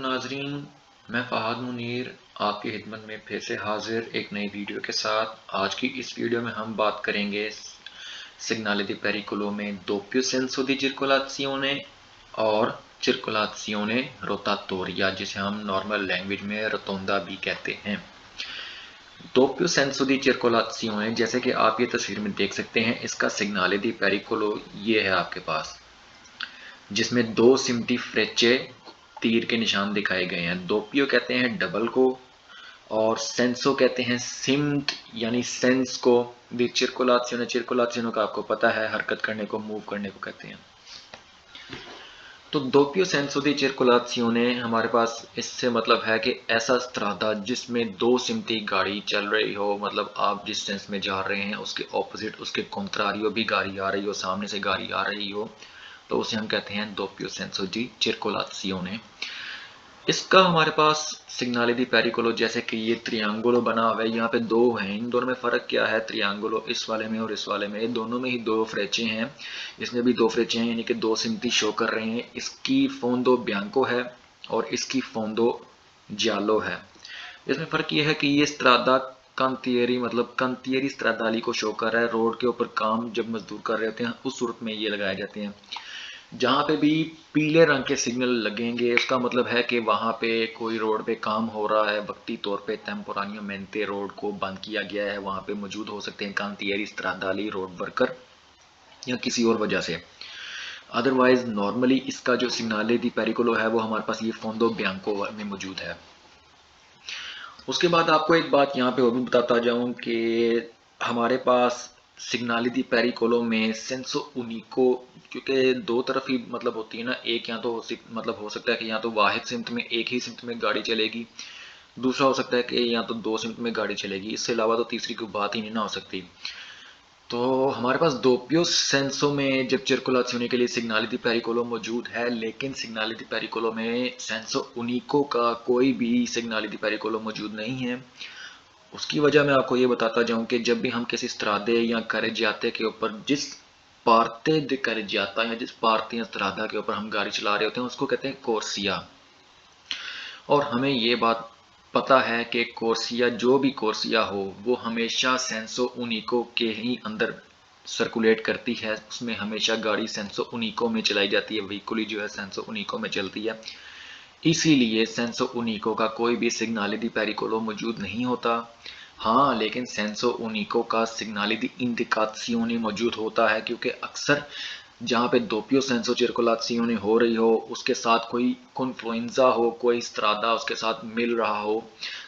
नाजरीन, मैं फ़हाद मुनीर आपकी खिदमत में फिर से हाजिर एक नई वीडियो के साथ। आज की इस वीडियो में हम बात करेंगे segnale di pericolo में doppio senso di circolazione और circolazione rotatoria, जिसे हम नॉर्मल लैंग्वेज में रोटोंडा भी कहते हैं। doppio senso di circolazione, जैसे कि आप ये तस्वीर में देख सकते हैं, इसका segnale di pericolo ये है आपके पास, जिसमें दो सिमटी फ्रेचे तीर के निशान दिखाए गए हैं। दोपियो कहते हैं डबल को और सेंसो कहते हैं सिम्ट यानी सेंस को। दी चिरकुलासियोने, चिरकुलासियोने का आपको पता है हरकत करने को, मूव करने को कहते हैं। तो दोपियो सेंसो दी चिरकुलासियोने हमारे पास इससे मतलब है कि ऐसा स्त्रादा जिसमें दो सिमटी गाड़ी चल रही हो, मतलब आप जिस सेंस में जा रहे हैं उसके ऑपोजिट, उसके कॉन्ट्रारियो भी गाड़ी आ रही हो, सामने से गाड़ी आ रही हो, तो उसे हम कहते हैं दोपियो सेंसो दी चिरकुलासियोने। इसका हमारे पास सिग्नाले दी पेरिकोलो, जैसे कि ये त्रियांगुलो बना हुआ है, यहाँ पे दो हैं, इन दोनों में फ़र्क क्या है? त्रियांगुलो इस वाले में और इस वाले में, ये दोनों में ही दो फ्रेचे हैं, इसमें भी दो फ्रेचे हैं, यानी कि दो सिमटी शो कर रहे हैं। इसकी फोंदो ब्यांको है और इसकी फोंदो जियालो है। इसमें फ़र्क ये है कि ये स्त्रादा कांतियरी, मतलब कांतियरी स्त्रादाली को शो कर रहा है। रोड के ऊपर काम जब मजदूर कर रहे होते हैं उस सूरत में ये लगाए जाते हैं। जहाँ पे भी पीले रंग के सिग्नल लगेंगे उसका मतलब है कि वहाँ पे कोई रोड पे काम हो रहा है, वक्ती तौर पे टेम्पोरानियोमेंटे रोड को बंद किया गया है, वहाँ पे मौजूद हो सकते हैं कांतियरी स्त्रादाली रोड वर्कर या किसी और वजह से। अदरवाइज नॉर्मली इसका जो सिग्नाले दी पेरिकोलो है वो हमारे पास ये फोंदो ब्यांको में मौजूद है। उसके बाद आपको एक बात यहाँ पे और भी बताता जाऊँ कि हमारे पास सिग्नाली दी पेरिकोलो में सेंसो उनिको, क्योंकि दो तरफ ही मतलब होती है ना, एक या तो मतलब हो सकता है कि या तो वाहिद सिमत में एक ही सिमत में गाड़ी चलेगी, दूसरा हो सकता है कि या तो दो सिमत में गाड़ी चलेगी, इससे अलावा तो तीसरी कोई बात ही नहीं ना हो सकती। तो हमारे पास दोपियो सेंसो में जब चिरकुलासियोने के लिए सिग्नाले दी पेरिकोलो मौजूद है, लेकिन सिग्नाले दी पेरिकोलो में सेंसो उनिको का कोई भी सिग्नाले दी पेरिकोलो मौजूद नहीं है। उसकी वजह मैं आपको ये बताता जाऊं कि जब भी हम किसी स्त्रादे या करेजियाते के ऊपर, जिस पार्ते दे करेजियाता या जिस पार्ते या स्त्रादा के ऊपर हम गाड़ी चला रहे होते हैं उसको कहते हैं कोर्सिया। और हमें ये बात पता है कि कोर्सिया, जो भी कोर्सिया हो, वो हमेशा सेंसो उनिको के ही अंदर सर्कुलेट करती है, उसमें हमेशा गाड़ी सेंसो उनिको में चलाई जाती है, व्हीकुली जो है सेंसो उनिको में चलती है। इसीलिए सेंसो उनिको का कोई भी सिग्नाले दी पेरिकोलो मौजूद नहीं होता। हाँ, लेकिन सेंसो उनिको का सिग्नाले दी इंडिकाzione मौजूद होता है, क्योंकि अक्सर जहाँ पे दोपियो सेंसो चिरकुलाzione हो रही हो, उसके साथ कोई कॉन्फ्लुएंजा हो, कोई स्त्रादा उसके साथ मिल रहा हो,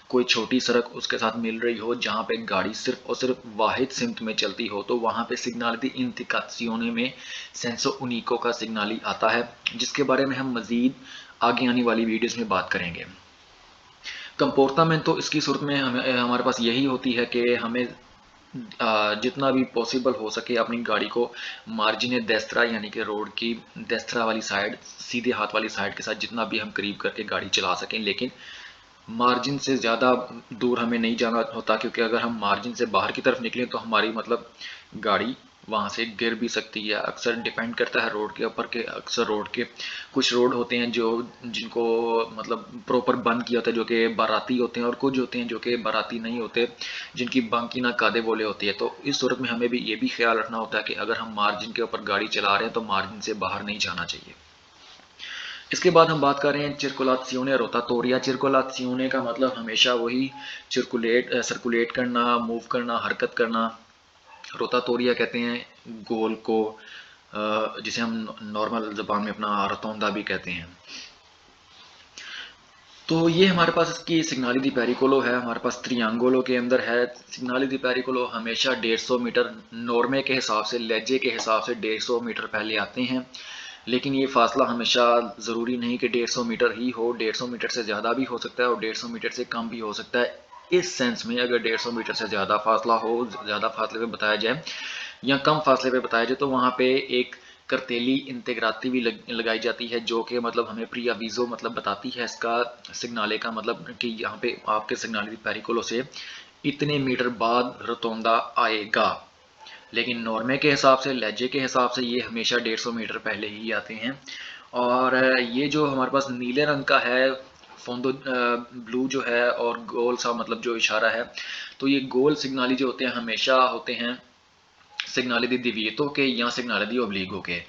कोई छोटी सड़क उसके साथ मिल रही हो जहाँ पे गाड़ी सिर्फ और सिर्फ वाहिद सिमत में चलती हो, तो वहाँ पे सिग्नाले दी इंडिकाzione में सेंसो उनिको का सिग्नाली आता है, जिसके बारे में हम मज़ीद आगे आने वाली वीडियोस में बात करेंगे। कंपोर्टामेंट तो इसकी सूरत में हमारे पास यही होती है कि हमें जितना भी पॉसिबल हो सके अपनी गाड़ी को मार्जिन डेस्त्रा यानी कि रोड की डेस्त्रा वाली साइड, सीधे हाथ वाली साइड के साथ जितना भी हम करीब करके गाड़ी चला सकें, लेकिन मार्जिन से ज़्यादा दूर हमें नहीं जाना होता, क्योंकि अगर हम मार्जिन से बाहर की तरफ निकलें तो हमारी मतलब गाड़ी वहाँ से गिर भी सकती है। अक्सर डिपेंड करता है रोड के ऊपर के, अक्सर रोड के कुछ रोड होते हैं जो जिनको मतलब प्रॉपर बंद किया होता है, जो कि बाराती होते हैं, और कुछ होते हैं जो कि बाराती नहीं होते, जिनकी बांकी ना कादे बोले होती है। तो इस सूरत में हमें भी ये भी ख्याल रखना होता है कि अगर हम मार्जिन के ऊपर गाड़ी चला रहे हैं तो मार्जिन से बाहर नहीं जाना चाहिए। इसके बाद हम बात कर रहे हैं चिरकुलाzione रोटाटोरिया। चिरकुलाzione का मतलब हमेशा वही सर्कुलेट करना, मूव करना, हरकत करना। रोटाटोरिया कहते हैं गोल को, जिसे हम नॉर्मल ज़बान में अपना रोटोंडा भी कहते हैं। तो ये हमारे पास इसकी सिग्नाली दी पेरिकोलो है, हमारे पास त्रियांगोलो के अंदर है। सिग्नाली दी पेरिकोलो हमेशा 150 मीटर नॉर्मे के हिसाब से, लहजे के हिसाब से 150 मीटर पहले आते हैं, लेकिन ये फासला हमेशा ज़रूरी नहीं कि 150 मीटर ही हो, 150 मीटर से ज़्यादा भी हो सकता है और 150 मीटर से कम भी हो सकता है। इस सेंस में अगर 150 मीटर से ज़्यादा फासला हो, ज़्यादा फासले पे बताया जाए या कम फासले पे बताया जाए, तो वहाँ पे एक करतेली इंटेग्राती भी लगाई जाती है, जो कि मतलब हमें प्री अवीज़ो मतलब बताती है इसका सिग्नाले का, मतलब कि यहाँ पे आपके सिग्नाले दी पेरिकोलो से इतने मीटर बाद रोटोंडा आएगा। लेकिन नॉर्मे के हिसाब से, लहजे के हिसाब से ये हमेशा 150 मीटर पहले ही आते हैं। और ये जो हमारे पास नीले रंग का है फोंदो ब्लू जो है और गोल सा मतलब जो इशारा है, तो ये गोल सिग्नाली जो होते हैं हमेशा होते हैं सिग्नाले दी दिविएतो के या सिग्नाले दी ओब्लिगो के।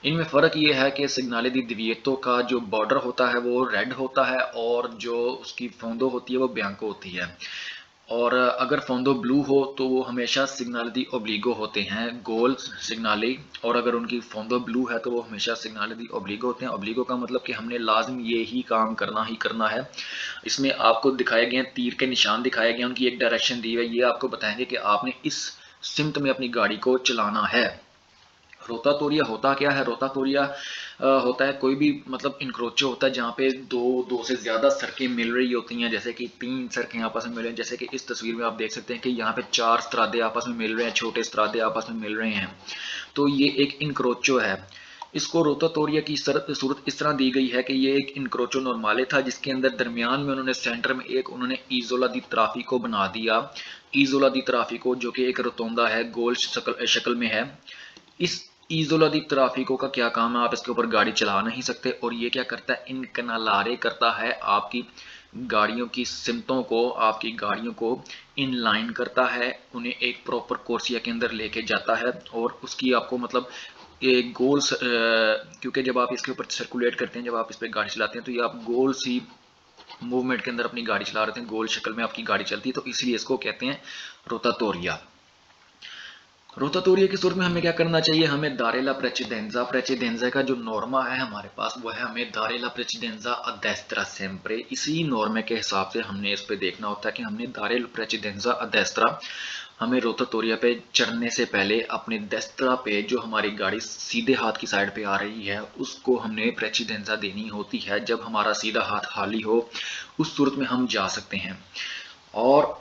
इनमें फ़र्क ये है कि सिग्नाले दी दिविएतो का जो बॉर्डर होता है वो रेड होता है और जो उसकी फोंदो होती है वो बियांको होती है। और अगर फोंदो ब्लू हो तो वो हमेशा सिग्नाले दी ओब्लिगो होते हैं, गोल सिग्नाले। और अगर उनकी फोंदो ब्लू है तो वो हमेशा सिग्नाले दी ओब्लिगो होते हैं। ओब्लिगो का मतलब कि हमने लाजिम ये ही काम करना ही करना है। इसमें आपको दिखाए गए हैं, तीर के निशान दिखाए गए हैं, उनकी एक डायरेक्शन दी हुई है, ये आपको बताएंगे कि आपने इस सिमत में अपनी गाड़ी को चलाना है। रोतातोरिया होता क्या है? रोतातोरिया होता है कोई भी मतलब इनक्रोचो होता है जहाँ पे दो से ज़्यादा सड़कें मिल रही होती हैं, जैसे कि 3 सड़कें आपस में मिल रही हैं। जैसे कि इस तस्वीर में आप देख सकते हैं कि यहाँ पे 4 स्त्रादे आपस में मिल रहे हैं, छोटे स्त्रादे आपस में मिल रहे हैं, तो ये एक इनक्रोचो है। इसको रोतातोरिया की सूरत इस तरह दी गई है कि ये एक इनक्रोचो नॉर्माले था जिसके अंदर दरमियान में उन्होंने सेंटर में एक उन्होंने इजोला दी ट्राफिको बना दिया। इजोला दी ट्राफिको जो कि एक रोतोंदा है, गोल शक्ल में है। इस इजोला दी ट्राफिको का क्या काम है? आप इसके ऊपर गाड़ी चला नहीं सकते। और ये क्या करता है? इन कनालारे करता है, आपकी गाड़ियों की सिमतों को, आपकी गाड़ियों को इन लाइन करता है, उन्हें एक प्रॉपर कोर्सिया के अंदर लेके जाता है। और उसकी आपको मतलब एक गोल क्योंकि जब आप इसके ऊपर सर्कुलेट करते हैं, जब आप इस पर गाड़ी चलाते हैं तो ये आप गोल सी मूवमेंट के अंदर अपनी गाड़ी चला रहे हैं, गोल शक्ल में आपकी गाड़ी चलती है, तो इसलिए इसको कहते हैं रोतातोरिया। रोतातोरिया की सूरत में हमें क्या करना चाहिए? हमें दारेला प्रेसिडेंजा, प्रेसिडेंजा का जो नॉर्मा है हमारे पास वो है हमें दारेला प्रेसिडेंजा अ डेस्त्रा सेम्प्रे। इसी नॉर्मे के हिसाब से हमने इस पे देखना होता है कि हमने दारेला प्रेसिडेंजा अ डेस्त्रा, हमें रोतातोरिया पे चढ़ने से पहले अपने डेस्त्रा पे जो हमारी गाड़ी सीधे हाथ की साइड पे आ रही है उसको हमने प्रेसिडेंजा देनी होती है। जब हमारा सीधा हाथ खाली हो उस सूरत में हम जा सकते हैं। और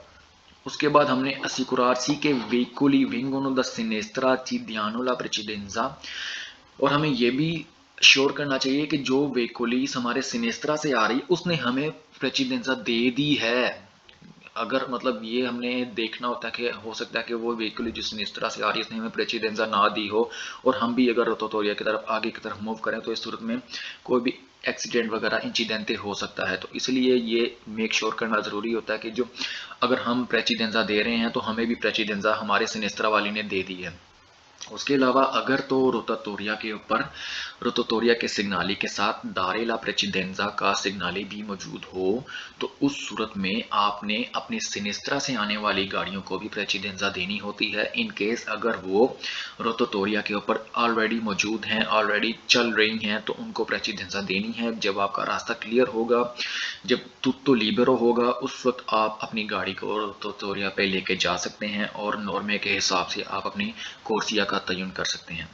उसके बाद हमने assicurarsi che veicoli vengono da sinistra ci diano la precedenza। और हमें ये भी श्योर करना चाहिए कि जो वेकोलीस हमारे सिनेस्त्रा से आ रही उसने हमें प्रेसिडेंसा दे दी है। अगर मतलब ये हमने देखना होता है कि हो सकता है कि वो व्हीकल जिस सिनेस्त्रा से आ रही है उसने हमें प्रेसिडेंसा ना दी हो और हम भी अगर रोतातोरिया की तरफ आगे की तरफ मूव करें तो इस सूरत में कोई भी एक्सीडेंट वगैरह इंसिडेंट हो सकता है। तो इसलिए ये मेक श्योर करना ज़रूरी होता है कि जो अगर हम प्रेसिडेंसा दे रहे हैं तो हमें भी प्रेसिडेंसा हमारे सिनेस्त्रा वाली ने दे दी है। उसके अलावा अगर तो रोतातोरिया के ऊपर रोतातोरिया के सिग्नाली के साथ दारेला प्रेसिडेंजा का सिग्नाली भी मौजूद हो तो उस सूरत में आपने अपनी सिनेस्त्रा से आने वाली गाड़ियों को भी प्रेसिडेंजा देनी होती है। इन केस अगर वो रोतातोरिया के ऊपर ऑलरेडी मौजूद हैं, ऑलरेडी चल रही हैं, तो उनको प्रेसिडेंजा देनी है। जब आपका रास्ता क्लियर होगा, जब तुत्तो लिबरो होगा, उस वक्त आप अपनी गाड़ी को रोतातोरिया पे लेके जा सकते हैं और नॉर्मे के हिसाब से आप अपनी कोर्सिया का तयन कर सकते हैं।